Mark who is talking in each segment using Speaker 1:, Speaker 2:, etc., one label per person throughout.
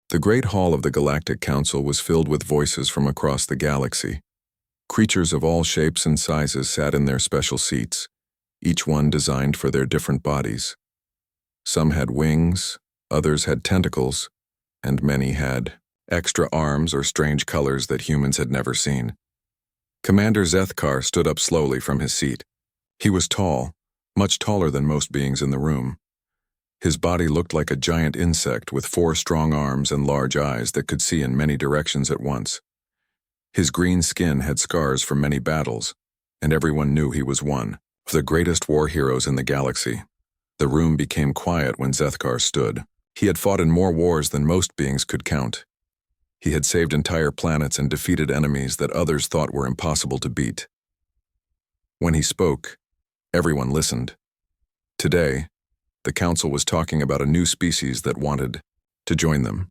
Speaker 1: The Great Hall of the Galactic Council was filled with voices from across the galaxy. Creatures of all shapes and sizes sat in their special seats, each one designed for their different bodies. Some had wings, others had tentacles, and many had extra arms or strange colors that humans had never seen. Commander Zethkar stood up slowly from his seat. He was tall, much taller than most beings in the room. His body looked like a giant insect with 4 strong arms and large eyes that could see in many directions at once. His green skin had scars from many battles, and everyone knew he was one of the greatest war heroes in the galaxy. The room became quiet when Zethkar stood. He had fought in more wars than most beings could count. He had saved entire planets and defeated enemies that others thought were impossible to beat. When he spoke, everyone listened. Today, the council was talking about a new species that wanted to join them.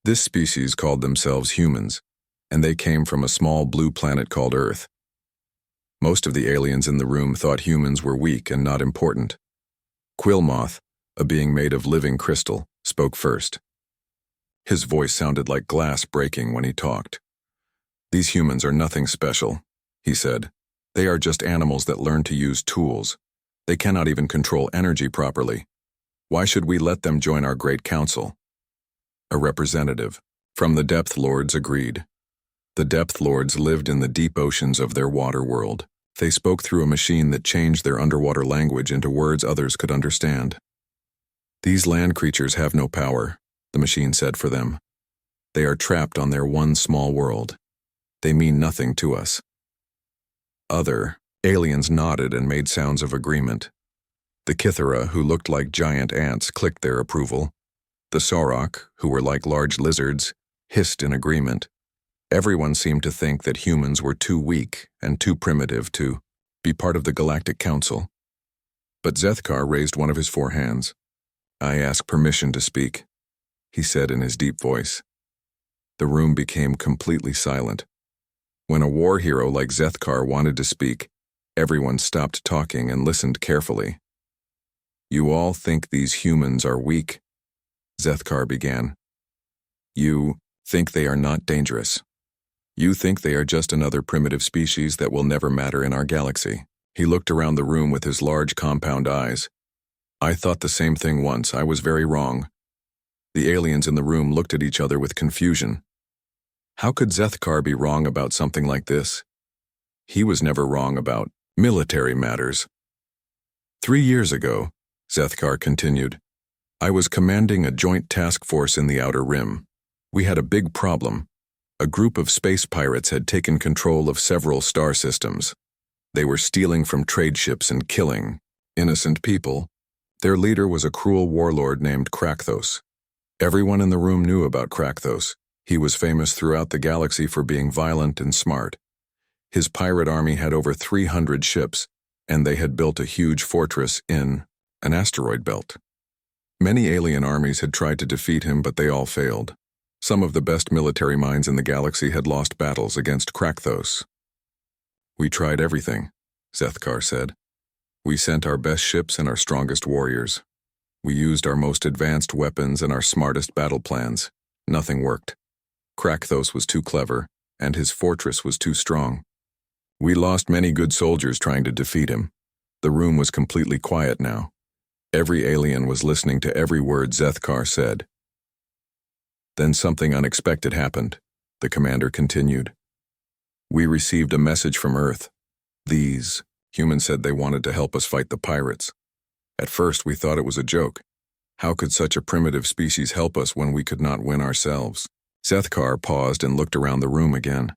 Speaker 1: This species called themselves humans, and they came from a small blue planet called Earth. Most of the aliens in the room thought humans were weak and not important. Quillmoth, a being made of living crystal, spoke first. His voice sounded like glass breaking when he talked. "These humans are nothing special," he said. "They are just animals that learn to use tools. They cannot even control energy properly. Why should we let them join our great council?" A representative from the Depth Lords agreed. The Depth Lords lived in the deep oceans of their water world. They spoke through a machine that changed their underwater language into words others could understand. "These land creatures have no power," the machine said for them. "They are trapped on their one small world. They mean nothing to us." Other aliens nodded and made sounds of agreement. The Kithara, who looked like giant ants, clicked their approval. The Sorok, who were like large lizards, hissed in agreement. Everyone seemed to think that humans were too weak and too primitive to be part of the Galactic Council. But Zethkar raised one of his 4 hands. "I ask permission to speak," he said in his deep voice. The room became completely silent. When a war hero like Zethkar wanted to speak, everyone stopped talking and listened carefully. "You all think these humans are weak," Zethkar began. "You think they are not dangerous. You think they are just another primitive species that will never matter in our galaxy." He looked around the room with his large compound eyes. "I thought the same thing once. I was very wrong." The aliens in the room looked at each other with confusion. How could Zethkar be wrong about something like this? He was never wrong about military matters. 3 years ago, Zethkar continued, I was commanding a joint task force in the Outer Rim. We had a big problem. A group of space pirates had taken control of several star systems. They were stealing from trade ships and killing innocent people. Their leader was a cruel warlord named Krakthos. Everyone in the room knew about Krakthos. He was famous throughout the galaxy for being violent and smart. His pirate army had over 300 ships, and they had built a huge fortress in an asteroid belt. Many alien armies had tried to defeat him, but they all failed. Some of the best military minds in the galaxy had lost battles against Krakthos. We tried everything, Zethkar said. We sent our best ships and our strongest warriors. We used our most advanced weapons and our smartest battle plans. Nothing worked. Krakthos was too clever, and his fortress was too strong. We lost many good soldiers trying to defeat him. The room was completely quiet now. Every alien was listening to every word Zethkar said. Then something unexpected happened, the commander continued. We received a message from Earth. These humans said they wanted to help us fight the pirates. At first we thought it was a joke. How could such a primitive species help us when we could not win ourselves? Zethkar paused and looked around the room again.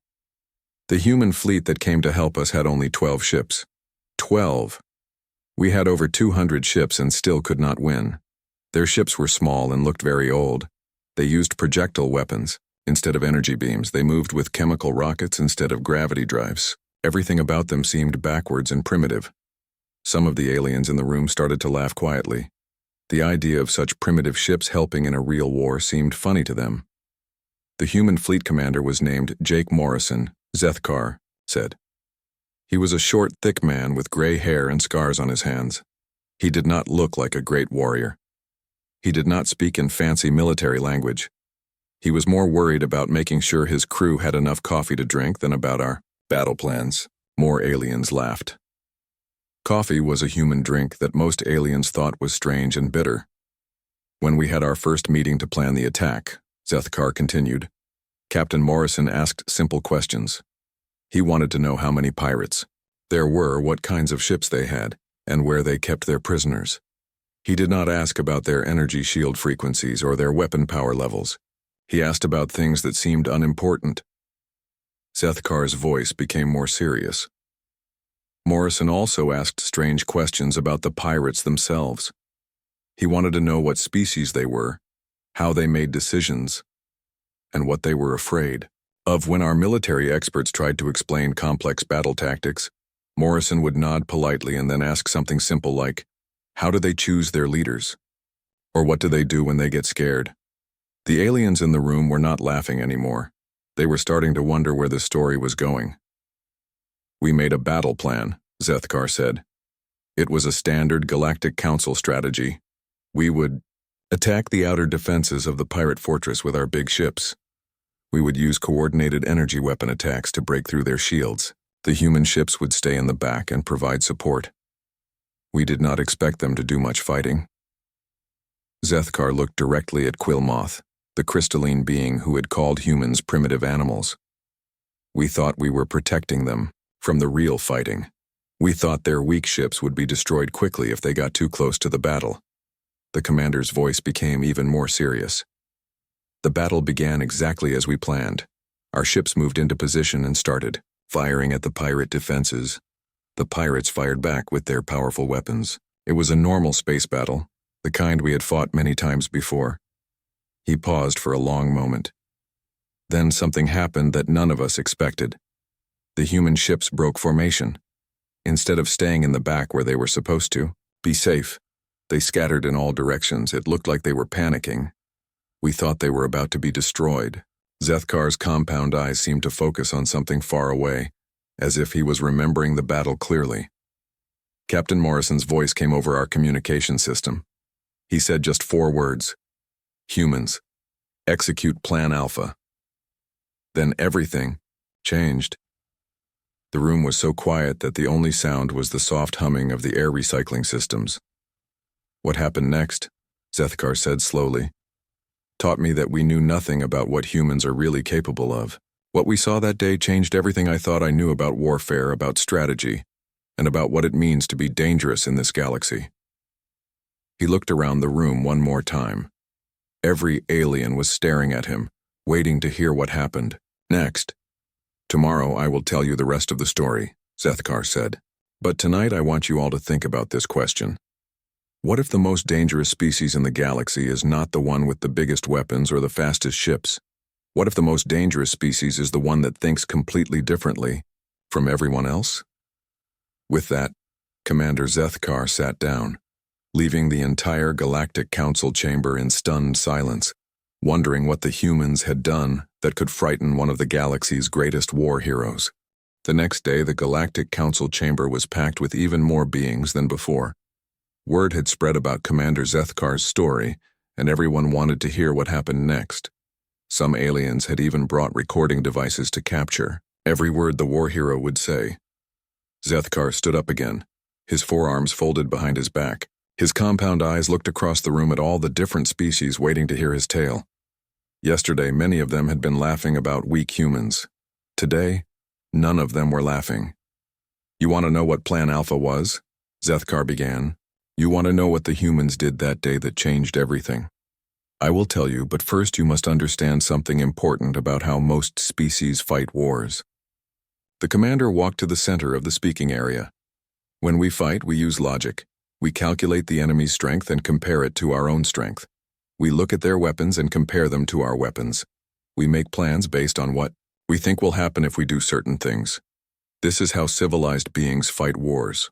Speaker 1: The human fleet that came to help us had only 12 ships. 12! We had over 200 ships and still could not win. Their ships were small and looked very old. They used projectile weapons. Instead of energy beams, they moved with chemical rockets instead of gravity drives. Everything about them seemed backwards and primitive. Some of the aliens in the room started to laugh quietly. The idea of such primitive ships helping in a real war seemed funny to them. The human fleet commander was named Jake Morrison, Zethkar said. He was a short, thick man with gray hair and scars on his hands. He did not look like a great warrior. He did not speak in fancy military language. He was more worried about making sure his crew had enough coffee to drink than about our battle plans. More aliens laughed. Coffee was a human drink that most aliens thought was strange and bitter. When we had our first meeting to plan the attack, Zethkar continued, Captain Morrison asked simple questions. He wanted to know how many pirates there were, what kinds of ships they had, and where they kept their prisoners. He did not ask about their energy shield frequencies or their weapon power levels. He asked about things that seemed unimportant. Zethkar's voice became more serious. Morrison also asked strange questions about the pirates themselves. He wanted to know what species they were, how they made decisions, and what they were afraid of. When our military experts tried to explain complex battle tactics, Morrison would nod politely and then ask something simple like, how do they choose their leaders? Or what do they do when they get scared? The aliens in the room were not laughing anymore. They were starting to wonder where the story was going. We made a battle plan, Zethkar said. It was a standard Galactic Council strategy. We would attack the outer defenses of the pirate fortress with our big ships. We would use coordinated energy weapon attacks to break through their shields. The human ships would stay in the back and provide support. We did not expect them to do much fighting. Zethkar looked directly at Quillmoth, the crystalline being who had called humans primitive animals. We thought we were protecting them from the real fighting. We thought their weak ships would be destroyed quickly if they got too close to the battle. The commander's voice became even more serious. The battle began exactly as we planned. Our ships moved into position and started firing at the pirate defenses. The pirates fired back with their powerful weapons. It was a normal space battle, the kind we had fought many times before. He paused for a long moment. Then something happened that none of us expected. The human ships broke formation. Instead of staying in the back where they were supposed to be safe, they scattered in all directions. It looked like they were panicking. We thought they were about to be destroyed. Zethkar's compound eyes seemed to focus on something far away, as if he was remembering the battle clearly. Captain Morrison's voice came over our communication system. He said just 4 words. Humans, execute Plan Alpha. Then everything changed. The room was so quiet that the only sound was the soft humming of the air recycling systems. What happened next, Zethkar said slowly, taught me that we knew nothing about what humans are really capable of. What we saw that day changed everything I thought I knew about warfare, about strategy, and about what it means to be dangerous in this galaxy. He looked around the room one more time. Every alien was staring at him, waiting to hear what happened next. Tomorrow I will tell you the rest of the story, Zethkar said. But tonight I want you all to think about this question. What if the most dangerous species in the galaxy is not the one with the biggest weapons or the fastest ships? What if the most dangerous species is the one that thinks completely differently from everyone else? With that, Commander Zethkar sat down, leaving the entire Galactic Council chamber in stunned silence, wondering what the humans had done that could frighten one of the galaxy's greatest war heroes. The next day, the Galactic Council chamber was packed with even more beings than before. Word had spread about Commander Zethkar's story, and everyone wanted to hear what happened next. Some aliens had even brought recording devices to capture every word the war hero would say. Zethkar stood up again, his forearms folded behind his back. His compound eyes looked across the room at all the different species waiting to hear his tale. Yesterday, many of them had been laughing about weak humans. Today, none of them were laughing. You want to know what Plan Alpha was? Zethkar began. You want to know what the humans did that day that changed everything? I will tell you, but first you must understand something important about how most species fight wars. The commander walked to the center of the speaking area. When we fight, we use logic. We calculate the enemy's strength and compare it to our own strength. We look at their weapons and compare them to our weapons. We make plans based on what we think will happen if we do certain things. This is how civilized beings fight wars.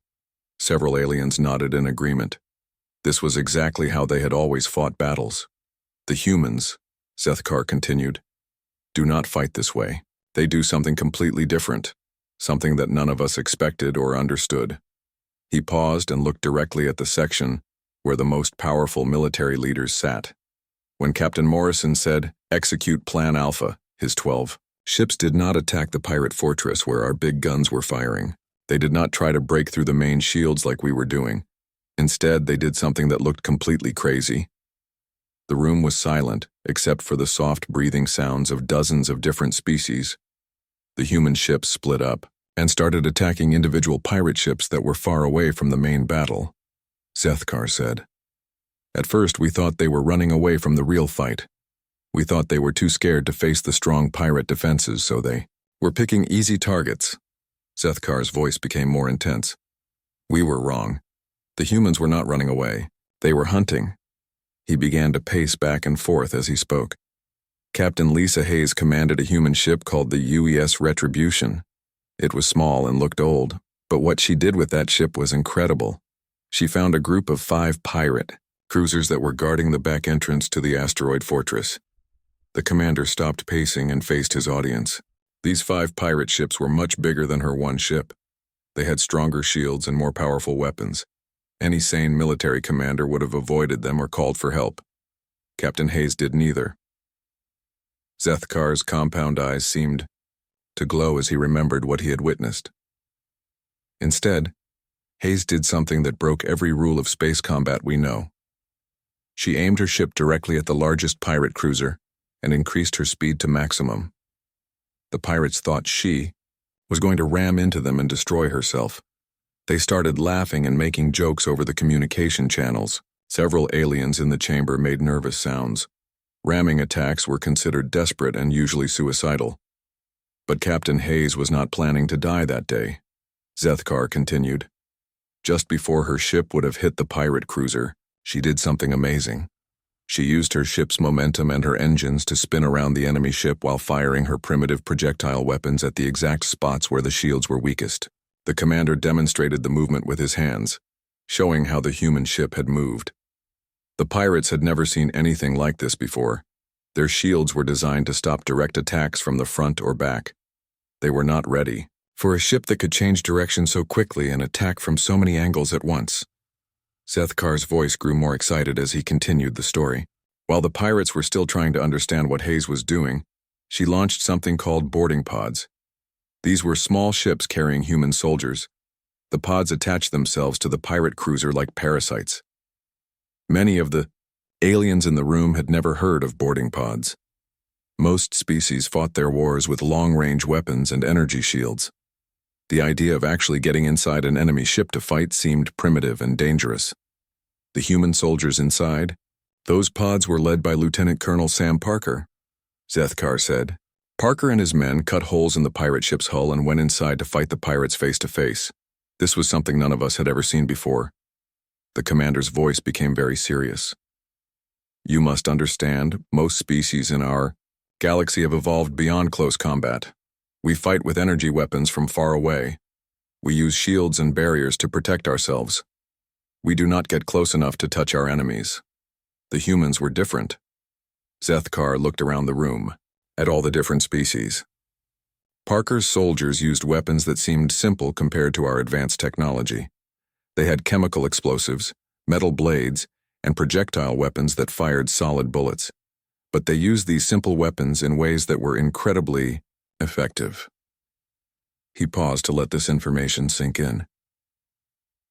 Speaker 1: Several aliens nodded in agreement. This was exactly how they had always fought battles. The humans, Zethkar continued, do not fight this way. They do something completely different, something that none of us expected or understood. He paused and looked directly at the section where the most powerful military leaders sat. When Captain Morrison said, "Execute Plan Alpha," his 12 ships did not attack the pirate fortress where our big guns were firing. They did not try to break through the main shields like we were doing. Instead, they did something that looked completely crazy. The room was silent, except for the soft breathing sounds of dozens of different species. The human ships split up and started attacking individual pirate ships that were far away from the main battle, Zethkar said. At first, we thought they were running away from the real fight. We thought they were too scared to face the strong pirate defenses, so they were picking easy targets. Zethkar's voice became more intense. We were wrong. The humans were not running away. They were hunting. He began to pace back and forth as he spoke. Captain Lisa Hayes commanded a human ship called the UES Retribution. It was small and looked old, but what she did with that ship was incredible. She found a group of 5 pirate cruisers that were guarding the back entrance to the asteroid fortress. The commander stopped pacing and faced his audience. These 5 pirate ships were much bigger than her one ship. They had stronger shields and more powerful weapons. Any sane military commander would have avoided them or called for help. Captain Hayes did neither. Zethkar's compound eyes seemed to glow as he remembered what he had witnessed. Instead, Hayes did something that broke every rule of space combat we know. She aimed her ship directly at the largest pirate cruiser and increased her speed to maximum. The pirates thought she was going to ram into them and destroy herself. They started laughing and making jokes over the communication channels. Several aliens in the chamber made nervous sounds. Ramming attacks were considered desperate and usually suicidal. But Captain Hayes was not planning to die that day. Zethkar continued. Just before her ship would have hit the pirate cruiser, she did something amazing. She used her ship's momentum and her engines to spin around the enemy ship while firing her primitive projectile weapons at the exact spots where the shields were weakest. The commander demonstrated the movement with his hands, showing how the human ship had moved. The pirates had never seen anything like this before. Their shields were designed to stop direct attacks from the front or back. They were not ready for a ship that could change direction so quickly and attack from so many angles at once. Zethkar's voice grew more excited as he continued the story. While the pirates were still trying to understand what Hayes was doing, she launched something called boarding pods. These were small ships carrying human soldiers. The pods attached themselves to the pirate cruiser like parasites. Many of the aliens in the room had never heard of boarding pods. Most species fought their wars with long-range weapons and energy shields. The idea of actually getting inside an enemy ship to fight seemed primitive and dangerous. The human soldiers inside, those pods were led by Lieutenant Colonel Sam Parker, Zethkar said. Parker and his men cut holes in the pirate ship's hull and went inside to fight the pirates face to face. This was something none of us had ever seen before. The commander's voice became very serious. You must understand, most species in our galaxy have evolved beyond close combat. We fight with energy weapons from far away. We use shields and barriers to protect ourselves. We do not get close enough to touch our enemies. The humans were different. Zethkar looked around the room, at all the different species. Parker's soldiers used weapons that seemed simple compared to our advanced technology. They had chemical explosives, metal blades, and projectile weapons that fired solid bullets. But they used these simple weapons in ways that were incredibly effective. He paused to let this information sink in.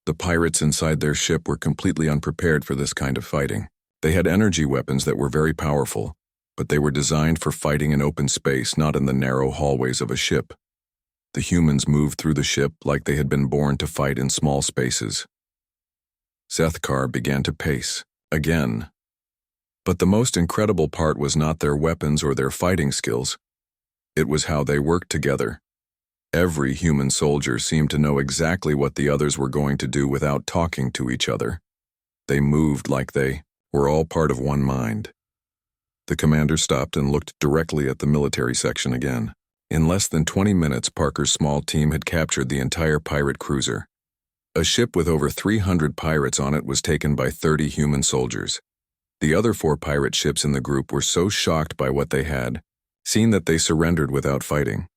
Speaker 1: The pirates inside their ship were completely unprepared for this kind of fighting. They had energy weapons that were very powerful, but they were designed for fighting in open space, not in the narrow hallways of a ship. The humans moved through the ship like they had been born to fight in small spaces. Zethkar began to pace, again. But the most incredible part was not their weapons or their fighting skills. It was how they worked together. Every human soldier seemed to know exactly what the others were going to do without talking to each other. They moved like they were all part of one mind. The commander stopped and looked directly at the military section again. In less than 20 minutes, Parker's small team had captured the entire pirate cruiser. A ship with over 300 pirates on it was taken by 30 human soldiers. The other 4 pirate ships in the group were so shocked by what they had seen that they surrendered without fighting.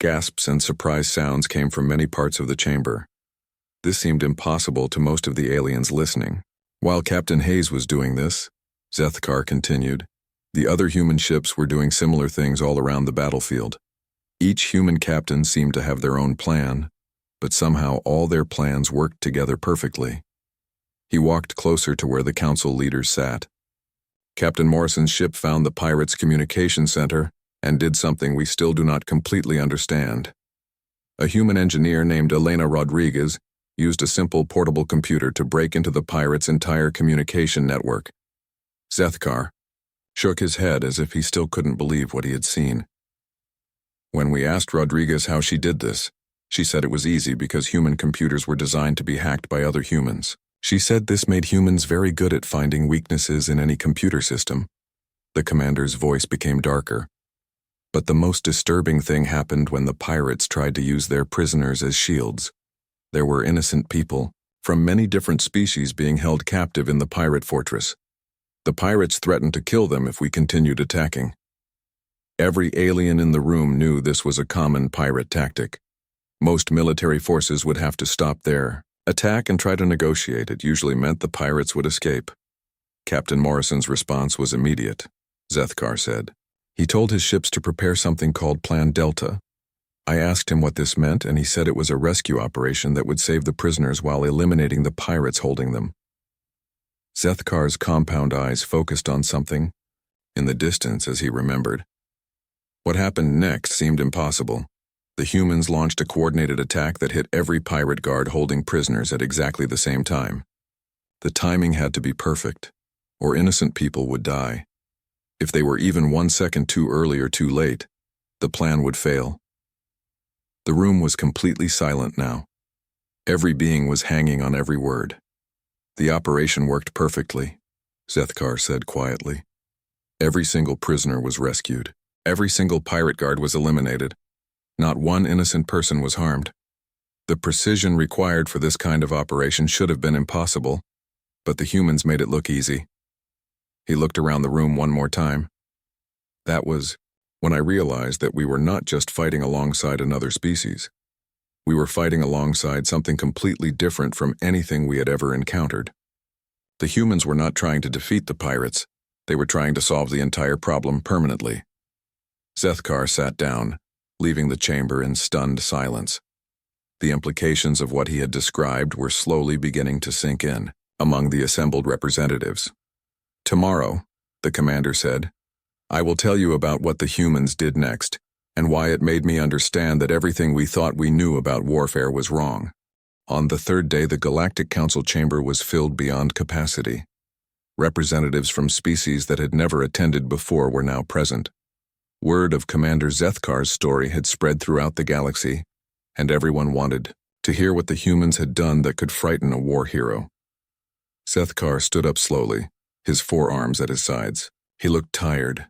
Speaker 1: Gasps and surprised sounds came from many parts of the chamber. This seemed impossible to most of the aliens listening. While Captain Hayes was doing this, Zethkar continued. The other human ships were doing similar things all around the battlefield. Each human captain seemed to have their own plan, but somehow all their plans worked together perfectly. He walked closer to where the council leaders sat. Captain Morrison's ship found the pirates' communication center and did something we still do not completely understand. A human engineer named Elena Rodriguez used a simple portable computer to break into the pirates' entire communication network. Zethkar shook his head as if he still couldn't believe what he had seen. When we asked Rodriguez how she did this, she said it was easy because human computers were designed to be hacked by other humans. She said this made humans very good at finding weaknesses in any computer system. The commander's voice became darker. But the most disturbing thing happened when the pirates tried to use their prisoners as shields. There were innocent people from many different species being held captive in the pirate fortress. The pirates threatened to kill them if we continued attacking. Every alien in the room knew this was a common pirate tactic. Most military forces would have to stop their attack and try to negotiate. It usually meant the pirates would escape. Captain Morrison's response was immediate, Zethkar said. He told his ships to prepare something called Plan Delta. I asked him what this meant, and he said it was a rescue operation that would save the prisoners while eliminating the pirates holding them. Zethkar's compound eyes focused on something in the distance as he remembered. What happened next seemed impossible. The humans launched a coordinated attack that hit every pirate guard holding prisoners at exactly the same time. The timing had to be perfect, or innocent people would die. If they were even 1 second too early or too late, the plan would fail. The room was completely silent now. Every being was hanging on every word. The operation worked perfectly, Zethkar said quietly. Every single prisoner was rescued. Every single pirate guard was eliminated. Not one innocent person was harmed. The precision required for this kind of operation should have been impossible, but the humans made it look easy. He looked around the room one more time. That was when I realized that we were not just fighting alongside another species. We were fighting alongside something completely different from anything we had ever encountered. The humans were not trying to defeat the pirates. They were trying to solve the entire problem permanently. Zethkar sat down, leaving the chamber in stunned silence. The implications of what he had described were slowly beginning to sink in among the assembled representatives. Tomorrow, the commander said, I will tell you about what the humans did next, and why it made me understand that everything we thought we knew about warfare was wrong. On the third day, the Galactic Council chamber was filled beyond capacity. Representatives from species that had never attended before were now present. Word of Commander Zethkar's story had spread throughout the galaxy, and everyone wanted to hear what the humans had done that could frighten a war hero. Zethkar stood up slowly, his forearms at his sides. He looked tired,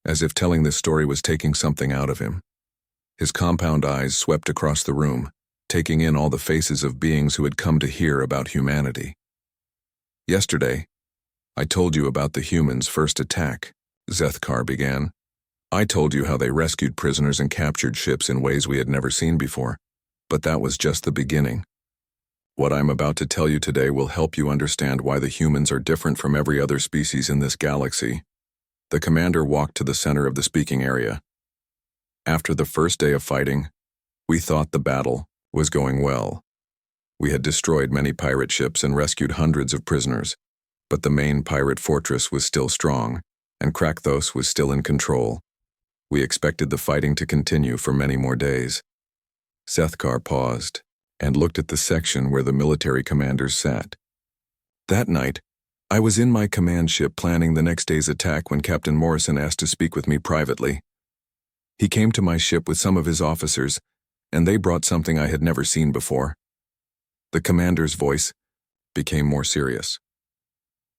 Speaker 1: as if telling this story was taking something out of him. His compound eyes swept across the room, taking in all the faces of beings who had come to hear about humanity. Yesterday, I told you about the humans' first attack, Zethkar began. I told you how they rescued prisoners and captured ships in ways we had never seen before, but that was just the beginning. What I'm about to tell you today will help you understand why the humans are different from every other species in this galaxy. The commander walked to the center of the speaking area. After the first day of fighting, we thought the battle was going well. We had destroyed many pirate ships and rescued hundreds of prisoners, but the main pirate fortress was still strong, and Krakthos was still in control. We expected the fighting to continue for many more days. Zethkar paused and looked at the section where the military commanders sat. That night, I was in my command ship planning the next day's attack when Captain Morrison asked to speak with me privately. He came to my ship with some of his officers, and they brought something I had never seen before. The commander's voice became more serious.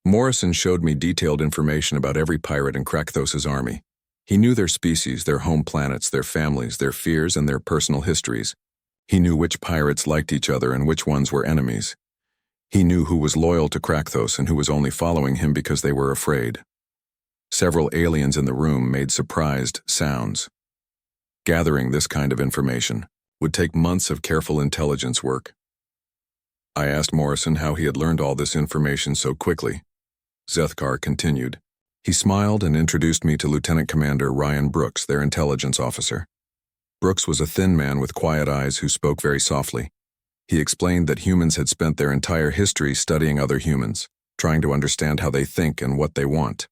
Speaker 1: Morrison showed me detailed information about every pirate in Krakthos' army. He knew their species, their home planets, their families, their fears, and their personal histories. He knew which pirates liked each other and which ones were enemies. He knew who was loyal to Krakthos and who was only following him because they were afraid. Several aliens in the room made surprised sounds. Gathering this kind of information would take months of careful intelligence work. I asked Morrison how he had learned all this information so quickly. Zethkar continued. He smiled and introduced me to Lieutenant Commander Ryan Brooks, their intelligence officer. Brooks was a thin man with quiet eyes who spoke very softly. He explained that humans had spent their entire history studying other humans, trying to understand how they think and what they want.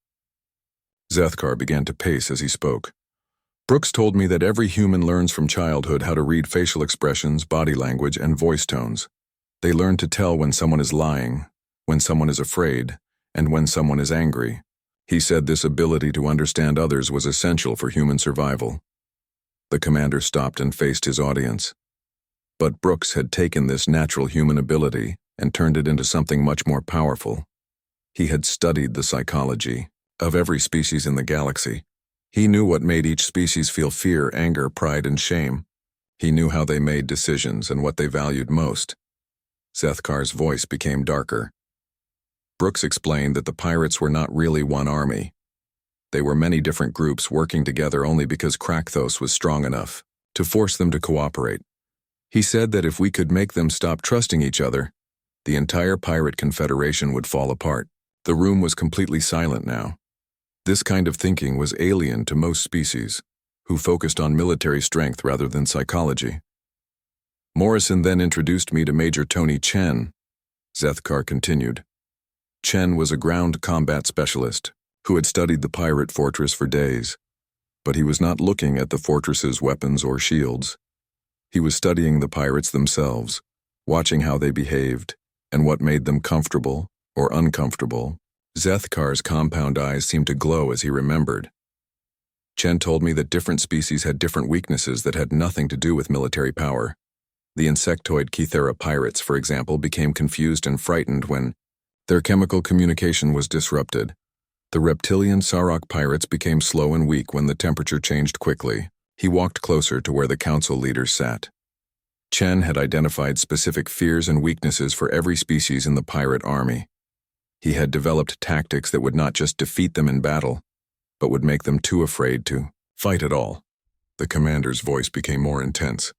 Speaker 1: Zethkar began to pace as he spoke. Brooks told me that every human learns from childhood how to read facial expressions, body language, and voice tones. They learn to tell when someone is lying, when someone is afraid, and when someone is angry. He said this ability to understand others was essential for human survival. The commander stopped and faced his audience. But Brooks had taken this natural human ability and turned it into something much more powerful. He had studied the psychology of every species in the galaxy. He knew what made each species feel fear, anger, pride, and shame. He knew how they made decisions and what they valued most. Zethkar's voice became darker. Brooks explained that the pirates were not really one army. They were many different groups working together only because Krakthos was strong enough to force them to cooperate. He said that if we could make them stop trusting each other, the entire pirate confederation would fall apart. The room was completely silent now. This kind of thinking was alien to most species, who focused on military strength rather than psychology. Morrison then introduced me to Major Tony Chen. Zethkar continued. Chen was a ground combat specialist who had studied the pirate fortress for days, but he was not looking at the fortress's weapons or shields. He was studying the pirates themselves, watching how they behaved, and what made them comfortable or uncomfortable. Zethkar's compound eyes seemed to glow as he remembered. Chen told me that different species had different weaknesses that had nothing to do with military power. The insectoid Kythera pirates, for example, became confused and frightened when their chemical communication was disrupted. The reptilian Sarok pirates became slow and weak when the temperature changed quickly. He walked closer to where the council leaders sat. Chen had identified specific fears and weaknesses for every species in the pirate army. He had developed tactics that would not just defeat them in battle, but would make them too afraid to fight at all. The commander's voice became more intense.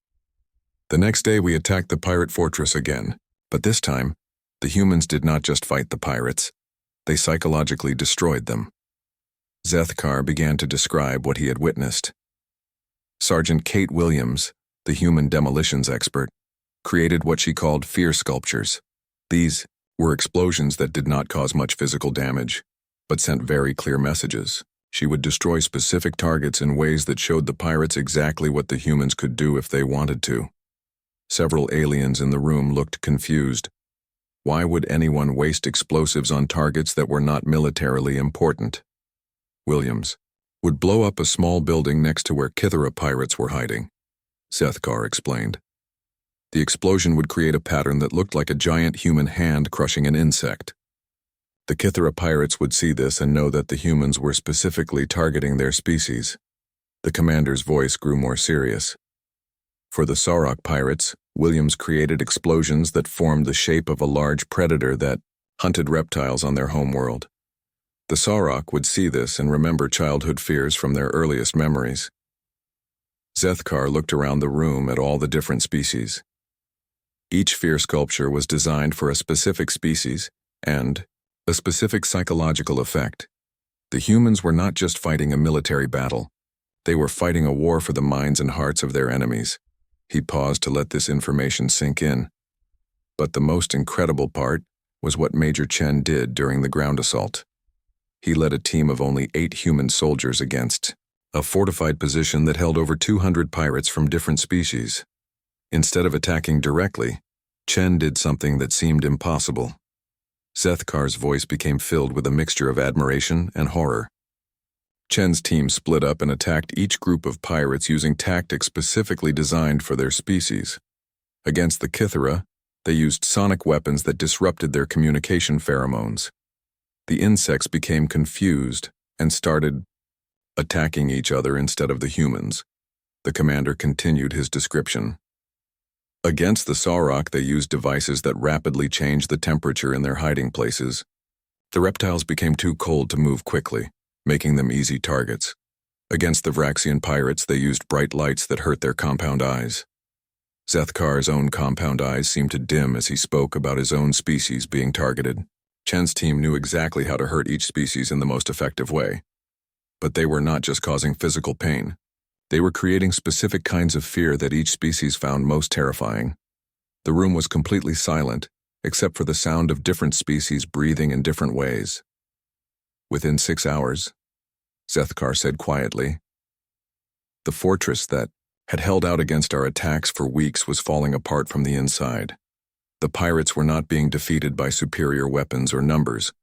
Speaker 1: The next day we attacked the pirate fortress again, but this time, the humans did not just fight the pirates, they psychologically destroyed them. Zethkar began to describe what he had witnessed. Sergeant Kate Williams, the human demolitions expert, created what she called fear sculptures. These were explosions that did not cause much physical damage, but sent very clear messages. She would destroy specific targets in ways that showed the pirates exactly what the humans could do if they wanted to. Several aliens in the room looked confused. Why would anyone waste explosives on targets that were not militarily important? Williams would blow up a small building next to where Kythera pirates were hiding, Zethkar explained. The explosion would create a pattern that looked like a giant human hand crushing an insect. The Kythera pirates would see this and know that the humans were specifically targeting their species. The commander's voice grew more serious. For the Sarok pirates, Williams created explosions that formed the shape of a large predator that hunted reptiles on their homeworld. The Sarok would see this and remember childhood fears from their earliest memories. Zethkar looked around the room at all the different species. Each fear sculpture was designed for a specific species and a specific psychological effect. The humans were not just fighting a military battle. They were fighting a war for the minds and hearts of their enemies. He paused to let this information sink in. But the most incredible part was what Major Chen did during the ground assault. He led a team of only 8 human soldiers against a fortified position that held over 200 pirates from different species. Instead of attacking directly, Chen did something that seemed impossible. Zethkar's voice became filled with a mixture of admiration and horror. Chen's team split up and attacked each group of pirates using tactics specifically designed for their species. Against the Kythera, they used sonic weapons that disrupted their communication pheromones. The insects became confused and started attacking each other instead of the humans. The commander continued his description. Against the Sarok, they used devices that rapidly changed the temperature in their hiding places. The reptiles became too cold to move quickly, making them easy targets. Against the Vraxian pirates, they used bright lights that hurt their compound eyes. Zethkar's own compound eyes seemed to dim as he spoke about his own species being targeted. Chen's team knew exactly how to hurt each species in the most effective way. But they were not just causing physical pain. They were creating specific kinds of fear that each species found most terrifying. The room was completely silent, except for the sound of different species breathing in different ways. Within 6 hours, Zethkar said quietly, the fortress that had held out against our attacks for weeks was falling apart from the inside. The pirates were not being defeated by superior weapons or numbers.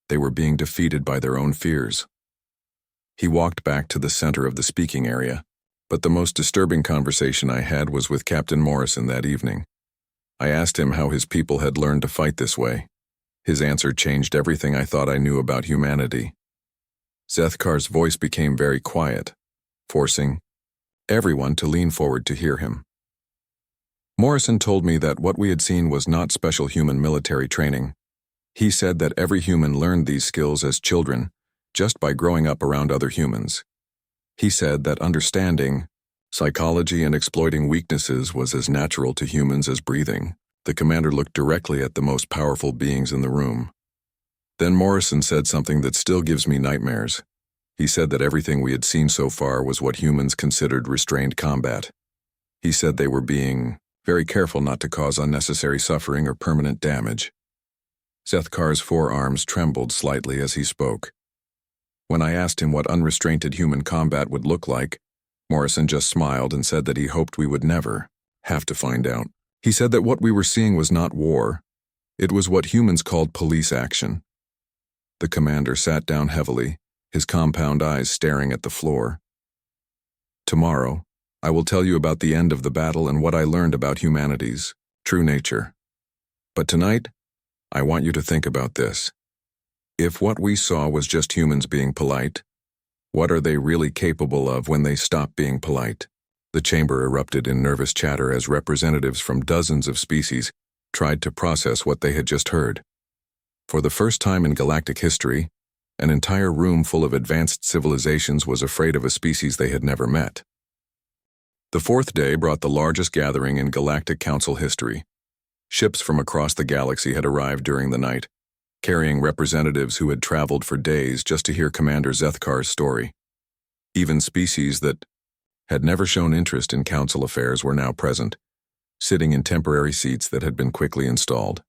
Speaker 1: They were being defeated by their own fears. He walked back to the center of the speaking area, but the most disturbing conversation I had was with Captain Morrison that evening. I asked him how his people had learned to fight this way. His answer changed everything I thought I knew about humanity. Zethkar's voice became very quiet, forcing everyone to lean forward to hear him. Morrison told me that what we had seen was not special human military training. He said that every human learned these skills as children, just by growing up around other humans. He said that understanding psychology and exploiting weaknesses was as natural to humans as breathing. The commander looked directly at the most powerful beings in the room. Then Morrison said something that still gives me nightmares. He said that everything we had seen so far was what humans considered restrained combat. He said they were being very careful not to cause unnecessary suffering or permanent damage. Zethkar's forearms trembled slightly as he spoke. When I asked him what unrestrained human combat would look like, Morrison just smiled and said that he hoped we would never have to find out. He said that what we were seeing was not war. It was what humans called police action. The commander sat down heavily, his compound eyes staring at the floor. Tomorrow, I will tell you about the end of the battle and what I learned about humanity's true nature. But tonight, I want you to think about this. If what we saw was just humans being polite, what are they really capable of when they stop being polite? The chamber erupted in nervous chatter as representatives from dozens of species tried to process what they had just heard. For the first time in galactic history, an entire room full of advanced civilizations was afraid of a species they had never met. The fourth day brought the largest gathering in Galactic Council history. Ships from across the galaxy had arrived during the night, carrying representatives who had traveled for days just to hear Commander Zethkar's story. Even species that had never shown interest in council affairs were now present, sitting in temporary seats that had been quickly installed.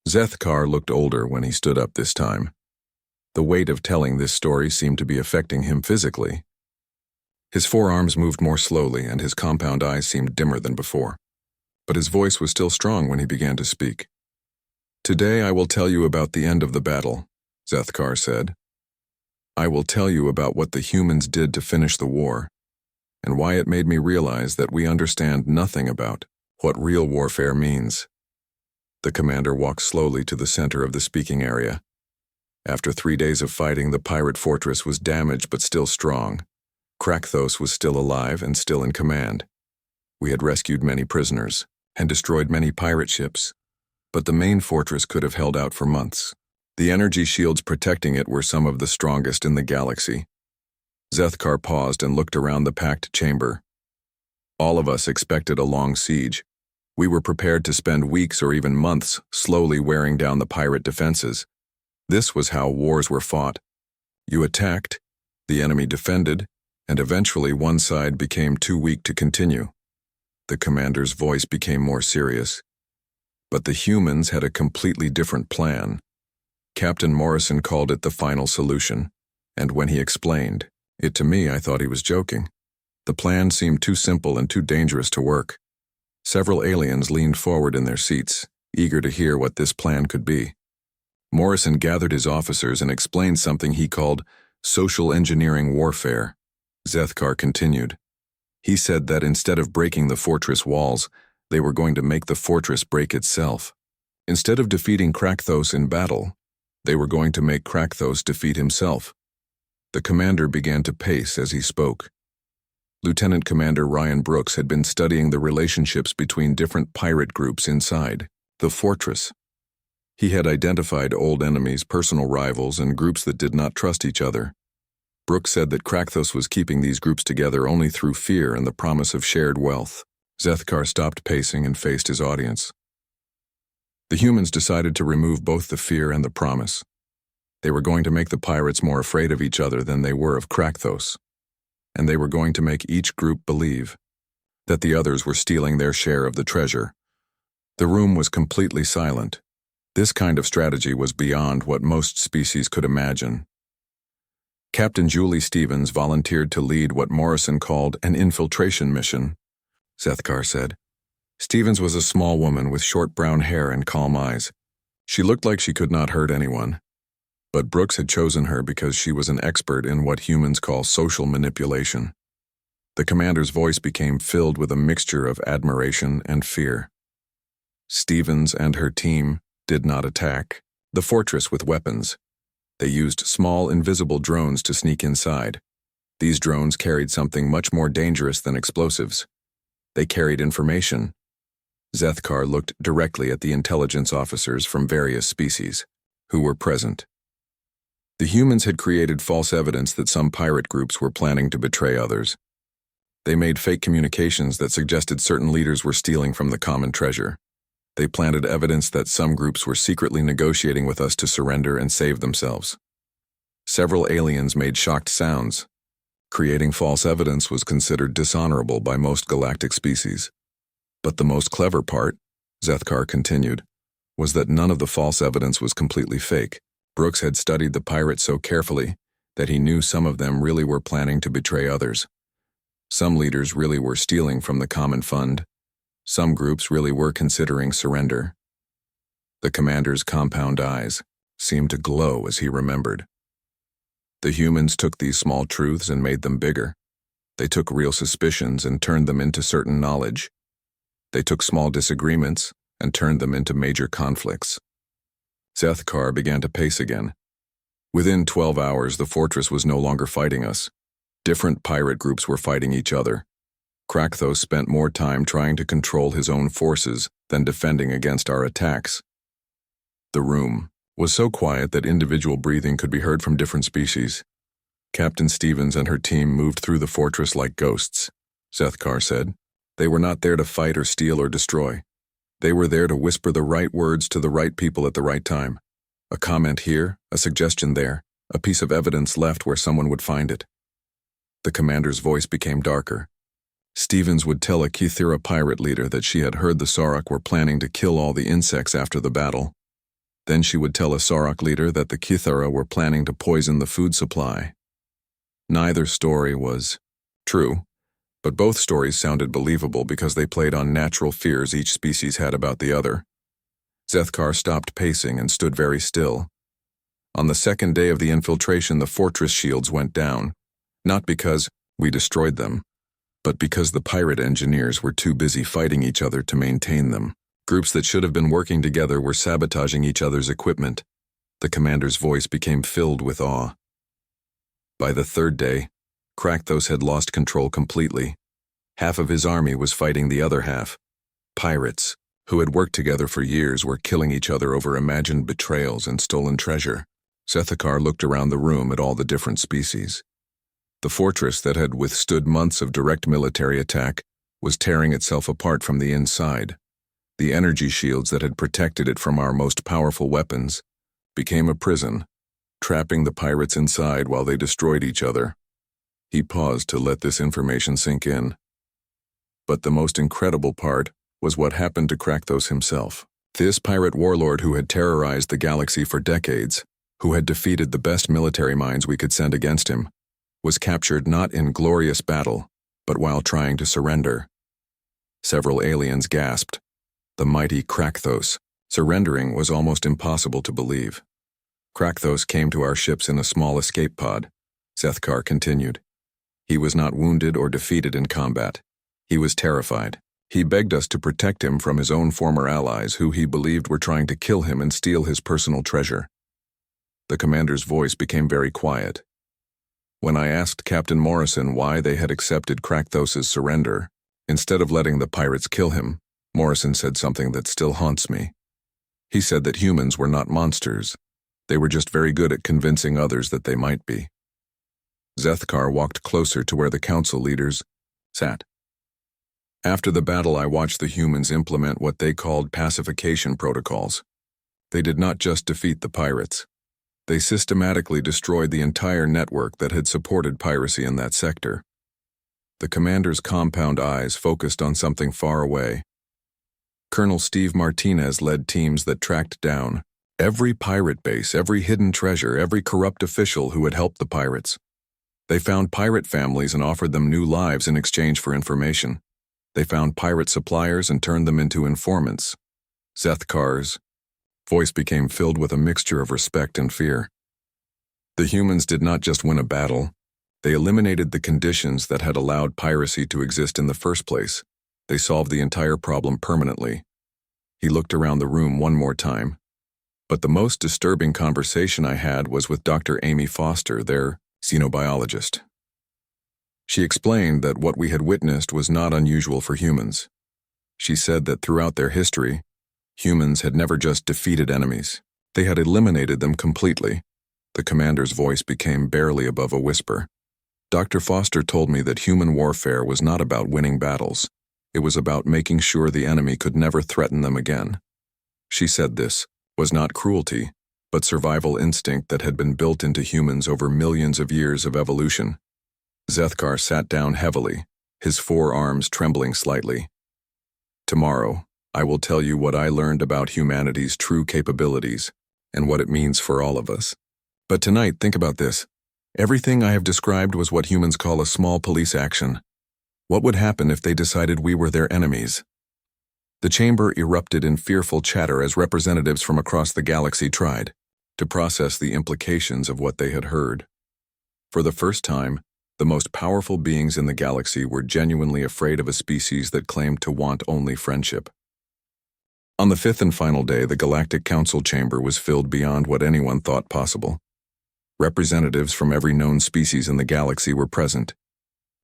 Speaker 1: Zethkar looked older when he stood up this time. The weight of telling this story seemed to be affecting him physically. His forearms moved more slowly and his compound eyes seemed dimmer than before. But his voice was still strong when he began to speak. Today I will tell you about the end of the battle, Zethkar said. I will tell you about what the humans did to finish the war, and why it made me realize that we understand nothing about what real warfare means. The commander walked slowly to the center of the speaking area. After 3 days of fighting, the pirate fortress was damaged but still strong. Krakthos was still alive and still in command. We had rescued many prisoners and destroyed many pirate ships, but the main fortress could have held out for months. The energy shields protecting it were some of the strongest in the galaxy. Zethkar paused and looked around the packed chamber. All of us expected a long siege. We were prepared to spend weeks or even months slowly wearing down the pirate defenses. This was how wars were fought. You attacked, the enemy defended, and eventually one side became too weak to continue. The commander's voice became more serious. But the humans had a completely different plan. Captain Morrison called it the final solution, and when he explained it to me, I thought he was joking. The plan seemed too simple and too dangerous to work. Several aliens leaned forward in their seats, eager to hear what this plan could be. Morrison gathered his officers and explained something he called social engineering warfare. Zethkar continued. He said that instead of breaking the fortress walls, they were going to make the fortress break itself. Instead of defeating Krakthos in battle, they were going to make Krakthos defeat himself. The commander began to pace as he spoke. Lieutenant Commander Ryan Brooks had been studying the relationships between different pirate groups inside the fortress. He had identified old enemies, personal rivals, and groups that did not trust each other. Brooks said that Krakthos was keeping these groups together only through fear and the promise of shared wealth. Zethkar stopped pacing and faced his audience. The humans decided to remove both the fear and the promise. They were going to make the pirates more afraid of each other than they were of Krakthos, and they were going to make each group believe that the others were stealing their share of the treasure. The room was completely silent. This kind of strategy was beyond what most species could imagine. Captain Julie Stevens volunteered to lead what Morrison called an infiltration mission, Zethkar said. Stevens was a small woman with short brown hair and calm eyes. She looked like she could not hurt anyone. But Brooks had chosen her because she was an expert in what humans call social manipulation. The commander's voice became filled with a mixture of admiration and fear. Stevens and her team did not attack the fortress with weapons. They used small, invisible drones to sneak inside. These drones carried something much more dangerous than explosives. They carried information. Zethkar looked directly at the intelligence officers from various species who were present. The humans had created false evidence that some pirate groups were planning to betray others. They made fake communications that suggested certain leaders were stealing from the common treasure. They planted evidence that some groups were secretly negotiating with us to surrender and save themselves. Several aliens made shocked sounds. Creating false evidence was considered dishonorable by most galactic species. But the most clever part, Zethkar continued, was that none of the false evidence was completely fake. Brooks had studied the pirates so carefully that he knew some of them really were planning to betray others. Some leaders really were stealing from the common fund. Some groups really were considering surrender. The commander's compound eyes seemed to glow as he remembered. The humans took these small truths and made them bigger. They took real suspicions and turned them into certain knowledge. They took small disagreements and turned them into major conflicts. Zethkar began to pace again. Within 12 hours, the fortress was no longer fighting us. Different pirate groups were fighting each other. Krakthos spent more time trying to control his own forces than defending against our attacks. The room was so quiet that individual breathing could be heard from different species. Captain Stevens and her team moved through the fortress like ghosts, Zethkar said. They were not there to fight or steal or destroy. They were there to whisper the right words to the right people at the right time. A comment here, a suggestion there, a piece of evidence left where someone would find it. The commander's voice became darker. Stevens would tell a Kythera pirate leader that she had heard the Sarok were planning to kill all the insects after the battle. Then she would tell a Sarok leader that the Kythera were planning to poison the food supply. Neither story was true, but both stories sounded believable because they played on natural fears each species had about the other. Zethkar stopped pacing and stood very still. On the second day of the infiltration, the fortress shields went down, not because we destroyed them, but because the pirate engineers were too busy fighting each other to maintain them. Groups that should have been working together were sabotaging each other's equipment. The commander's voice became filled with awe. By the third day, Krakthos had lost control completely. Half of his army was fighting the other half. Pirates, who had worked together for years, were killing each other over imagined betrayals and stolen treasure. Zethkar looked around the room at all the different species. The fortress that had withstood months of direct military attack was tearing itself apart from the inside. The energy shields that had protected it from our most powerful weapons became a prison, trapping the pirates inside while they destroyed each other. He paused to let this information sink in. But the most incredible part was what happened to Krakthos himself. This pirate warlord who had terrorized the galaxy for decades, who had defeated the best military minds we could send against him, was captured not in glorious battle, but while trying to surrender. Several aliens gasped. The mighty Krakthos. Surrendering was almost impossible to believe. Krakthos came to our ships in a small escape pod, Zethkar continued. He was not wounded or defeated in combat. He was terrified. He begged us to protect him from his own former allies who he believed were trying to kill him and steal his personal treasure. The commander's voice became very quiet. When I asked Captain Morrison why they had accepted Krakthos's surrender, instead of letting the pirates kill him, Morrison said something that still haunts me. He said that humans were not monsters. They were just very good at convincing others that they might be. Zethkar walked closer to where the council leaders sat. After the battle, I watched the humans implement what they called pacification protocols. They did not just defeat the pirates. They systematically destroyed the entire network that had supported piracy in that sector. The commander's compound eyes focused on something far away. Colonel Steve Martinez led teams that tracked down every pirate base, every hidden treasure, every corrupt official who had helped the pirates. They found pirate families and offered them new lives in exchange for information. They found pirate suppliers and turned them into informants. Zethkar's voice became filled with a mixture of respect and fear. The humans did not just win a battle. They eliminated the conditions that had allowed piracy to exist in the first place. They solved the entire problem permanently. He looked around the room one more time. But the most disturbing conversation I had was with Dr. Amy Foster, their xenobiologist. She explained that what we had witnessed was not unusual for humans. She said that throughout their history, humans had never just defeated enemies. They had eliminated them completely. The commander's voice became barely above a whisper. Dr. Foster told me that human warfare was not about winning battles. It was about making sure the enemy could never threaten them again. She said this was not cruelty, but survival instinct that had been built into humans over millions of years of evolution. Zethkar sat down heavily, his forearms trembling slightly. Tomorrow, I will tell you what I learned about humanity's true capabilities and what it means for all of us. But tonight, think about this. Everything I have described was what humans call a small police action. What would happen if they decided we were their enemies? The chamber erupted in fearful chatter as representatives from across the galaxy tried to process the implications of what they had heard. For the first time, the most powerful beings in the galaxy were genuinely afraid of a species that claimed to want only friendship. On the fifth and final day, the Galactic Council chamber was filled beyond what anyone thought possible. Representatives from every known species in the galaxy were present.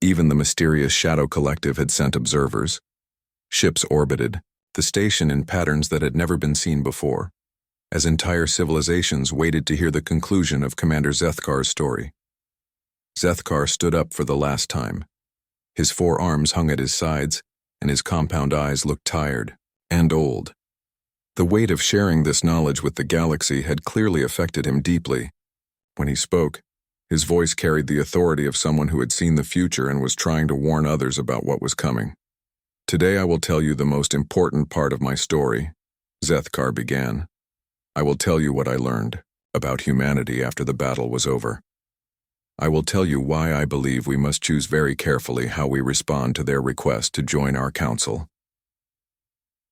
Speaker 1: Even the mysterious Shadow Collective had sent observers. Ships orbited the station in patterns that had never been seen before, as entire civilizations waited to hear the conclusion of Commander Zethkar's story. Zethkar stood up for the last time. His forearms hung at his sides, and his compound eyes looked tired and old. The weight of sharing this knowledge with the galaxy had clearly affected him deeply. When he spoke, his voice carried the authority of someone who had seen the future and was trying to warn others about what was coming. Today I will tell you the most important part of my story, Zethkar began. I will tell you what I learned about humanity after the battle was over. I will tell you why I believe we must choose very carefully how we respond to their request to join our council.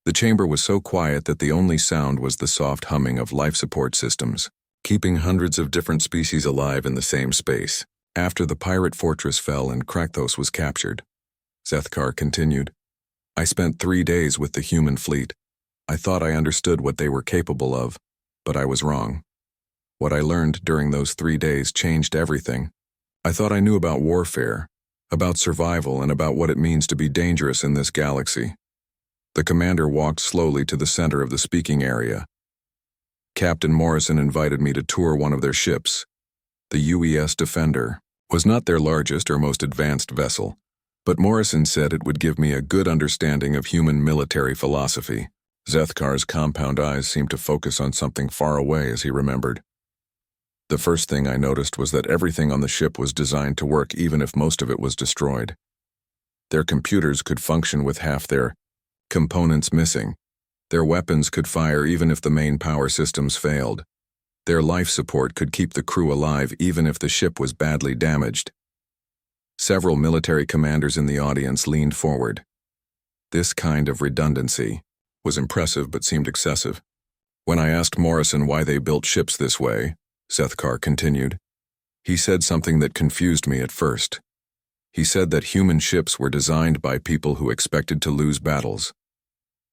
Speaker 1: The chamber was so quiet that the only sound was the soft humming of life support systems, keeping hundreds of different species alive in the same space. After the pirate fortress fell and Krakthos was captured, Zethkar continued, I spent 3 days with the human fleet. I thought I understood what they were capable of, but I was wrong. What I learned during those 3 days changed everything. I thought I knew about warfare, about survival, and about what it means to be dangerous in this galaxy. The commander walked slowly to the center of the speaking area. Captain Morrison invited me to tour one of their ships. The UES Defender was not their largest or most advanced vessel, but Morrison said it would give me a good understanding of human military philosophy. Zethkar's compound eyes seemed to focus on something far away as he remembered. The first thing I noticed was that everything on the ship was designed to work even if most of it was destroyed. Their computers could function with half their components missing. Their weapons could fire even if the main power systems failed. Their life support could keep the crew alive even if the ship was badly damaged. Several military commanders in the audience leaned forward. This kind of redundancy was impressive but seemed excessive. When I asked Morrison why they built ships this way, Zethkar continued, he said something that confused me at first. He said that human ships were designed by people who expected to lose battles.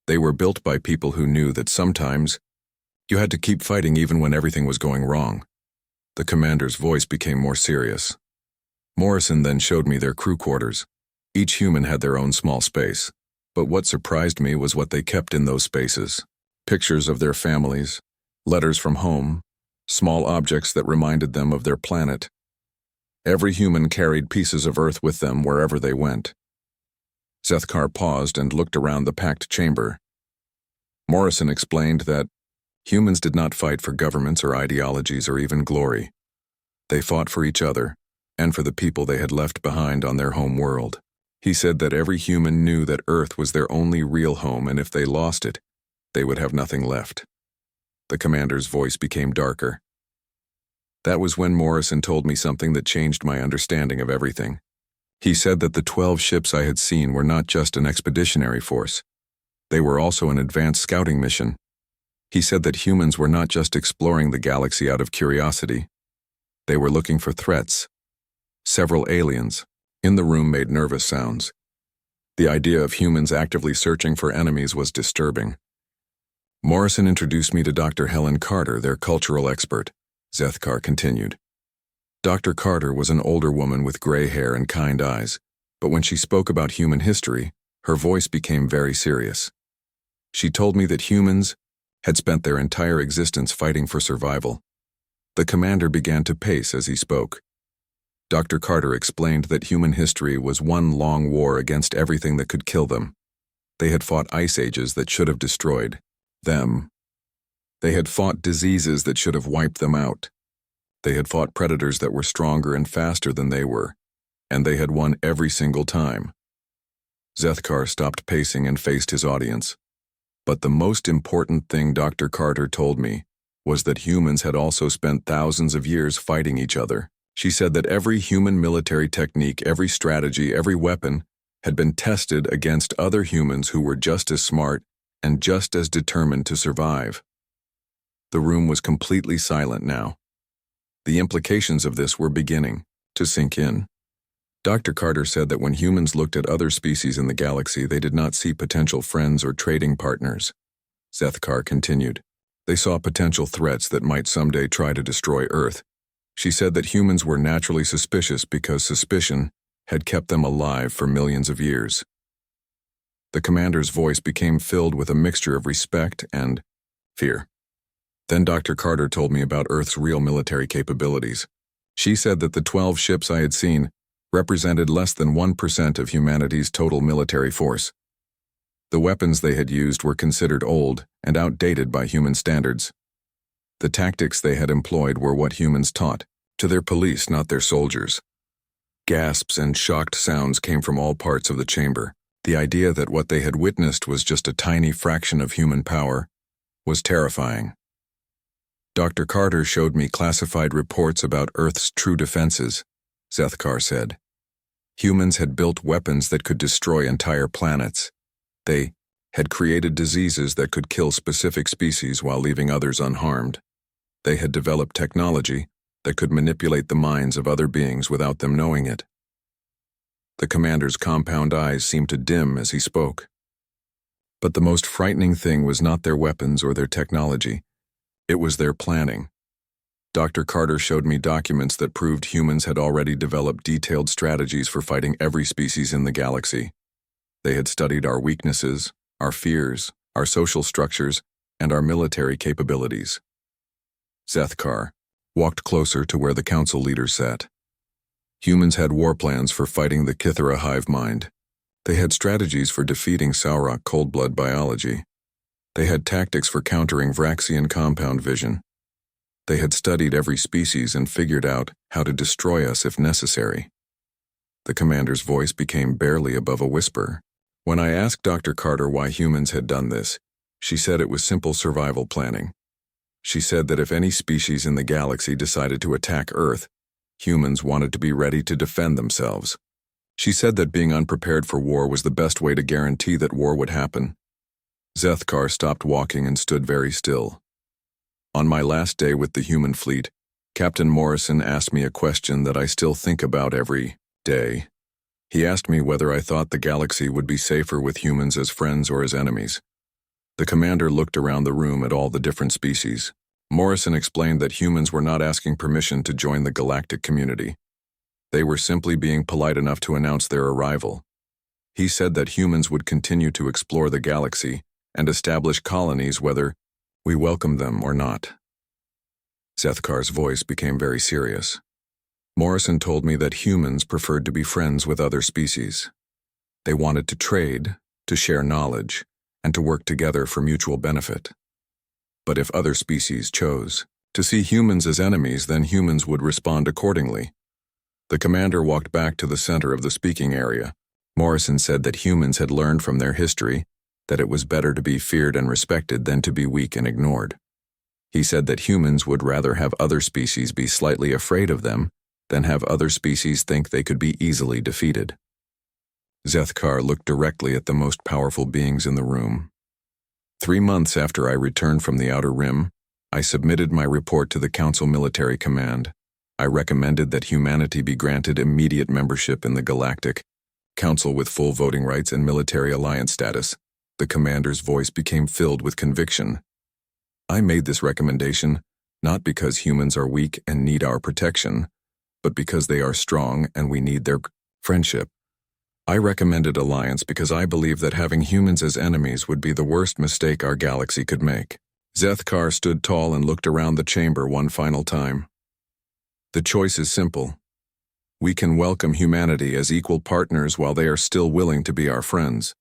Speaker 1: They were built by people who knew that sometimes you had to keep fighting even when everything was going wrong. The commander's voice became more serious. Morrison then showed me their crew quarters. Each human had their own small space, but what surprised me was what they kept in those spaces. Pictures of their families, letters from home, small objects that reminded them of their planet. Every human carried pieces of Earth with them wherever they went. Zethkar paused and looked around the packed chamber. Morrison explained that Humans did not fight for governments or ideologies or even glory. They fought for each other and for the people they had left behind on their home world. He said that every human knew that Earth was their only real home, and if they lost it, they would have nothing left. The commander's voice became darker. That was when Morrison told me something that changed my understanding of everything. He said that the 12 ships I had seen were not just an expeditionary force. They were also an advanced scouting mission. He said that humans were not just exploring the galaxy out of curiosity. They were looking for threats. Several aliens in the room made nervous sounds. The idea of humans actively searching for enemies was disturbing. Morrison introduced me to Dr. Helen Carter, their cultural expert. Zethkar continued. Dr. Carter was an older woman with gray hair and kind eyes, but when she spoke about human history, her voice became very serious. She told me that humans had spent their entire existence fighting for survival. The commander began to pace as he spoke. Dr. Carter explained that human history was one long war against everything that could kill them. They had fought ice ages that should have destroyed them. They had fought diseases that should have wiped them out. They had fought predators that were stronger and faster than they were, and they had won every single time. Zethkar stopped pacing and faced his audience. But the most important thing Dr. Carter told me was that humans had also spent thousands of years fighting each other. She said that every human military technique, every strategy, every weapon had been tested against other humans who were just as smart and just as determined to survive. The room was completely silent now. The implications of this were beginning to sink in. Dr. Carter said that when humans looked at other species in the galaxy, they did not see potential friends or trading partners. Zethkar continued. They saw potential threats that might someday try to destroy Earth. She said that humans were naturally suspicious because suspicion had kept them alive for millions of years. The commander's voice became filled with a mixture of respect and fear. Then Dr. Carter told me about Earth's real military capabilities. She said that the 12 ships I had seen represented less than 1% of humanity's total military force. The weapons they had used were considered old and outdated by human standards. The tactics they had employed were what humans taught to their police, not their soldiers. Gasps and shocked sounds came from all parts of the chamber. The idea that what they had witnessed was just a tiny fraction of human power was terrifying. Dr. Carter showed me classified reports about Earth's true defenses, Zethkar said. Humans had built weapons that could destroy entire planets. They had created diseases that could kill specific species while leaving others unharmed. They had developed technology that could manipulate the minds of other beings without them knowing it. The commander's compound eyes seemed to dim as he spoke. But the most frightening thing was not their weapons or their technology. It was their planning. Dr. Carter showed me documents that proved humans had already developed detailed strategies for fighting every species in the galaxy. They had studied our weaknesses, our fears, our social structures, and our military capabilities. Zethkar walked closer to where the council leaders sat. Humans had war plans for fighting the Kithara hive mind. They had strategies for defeating Saurok cold-blood biology. They had tactics for countering Vraxian compound vision. They had studied every species and figured out how to destroy us if necessary. The commander's voice became barely above a whisper. When I asked Dr. Carter why humans had done this, she said it was simple survival planning. She said that if any species in the galaxy decided to attack Earth, humans wanted to be ready to defend themselves. She said that being unprepared for war was the best way to guarantee that war would happen. Zethkar stopped walking and stood very still. On my last day with the human fleet, Captain Morrison asked me a question that I still think about every day. He asked me whether I thought the galaxy would be safer with humans as friends or as enemies. The commander looked around the room at all the different species. Morrison explained that humans were not asking permission to join the galactic community. They were simply being polite enough to announce their arrival. He said that humans would continue to explore the galaxy and establish colonies whether we welcomed them or not. Zethkar's voice became very serious. Morrison told me that humans preferred to be friends with other species. They wanted to trade, to share knowledge, and to work together for mutual benefit. But if other species chose to see humans as enemies, then humans would respond accordingly. The commander walked back to the center of the speaking area. Morrison said that humans had learned from their history that it was better to be feared and respected than to be weak and ignored. He said that humans would rather have other species be slightly afraid of them than have other species think they could be easily defeated. Zethkar looked directly at the most powerful beings in the room. 3 months after I returned from the Outer Rim, I submitted my report to the Council Military Command. I recommended that humanity be granted immediate membership in the Galactic Council with full voting rights and military alliance status. The commander's voice became filled with conviction. I made this recommendation not because humans are weak and need our protection, but because they are strong and we need their friendship. I recommended alliance because I believe that having humans as enemies would be the worst mistake our galaxy could make. Zethkar stood tall and looked around the chamber one final time. The choice is simple. We can welcome humanity as equal partners while they are still willing to be our friends.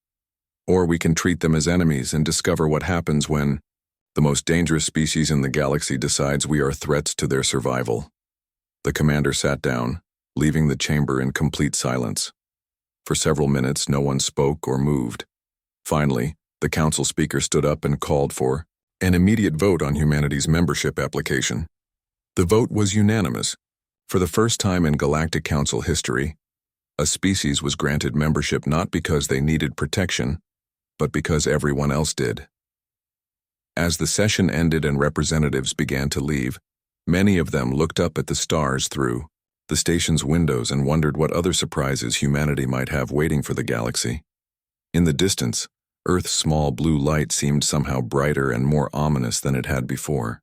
Speaker 1: Or we can treat them as enemies and discover what happens when the most dangerous species in the galaxy decides we are threats to their survival. The commander sat down, leaving the chamber in complete silence. For several minutes, no one spoke or moved. Finally, the council speaker stood up and called for an immediate vote on humanity's membership application. The vote was unanimous. For the first time in Galactic Council history, a species was granted membership not because they needed protection, but because everyone else did. As the session ended and representatives began to leave, many of them looked up at the stars through the station's windows and wondered what other surprises humanity might have waiting for the galaxy. In the distance, Earth's small blue light seemed somehow brighter and more ominous than it had before.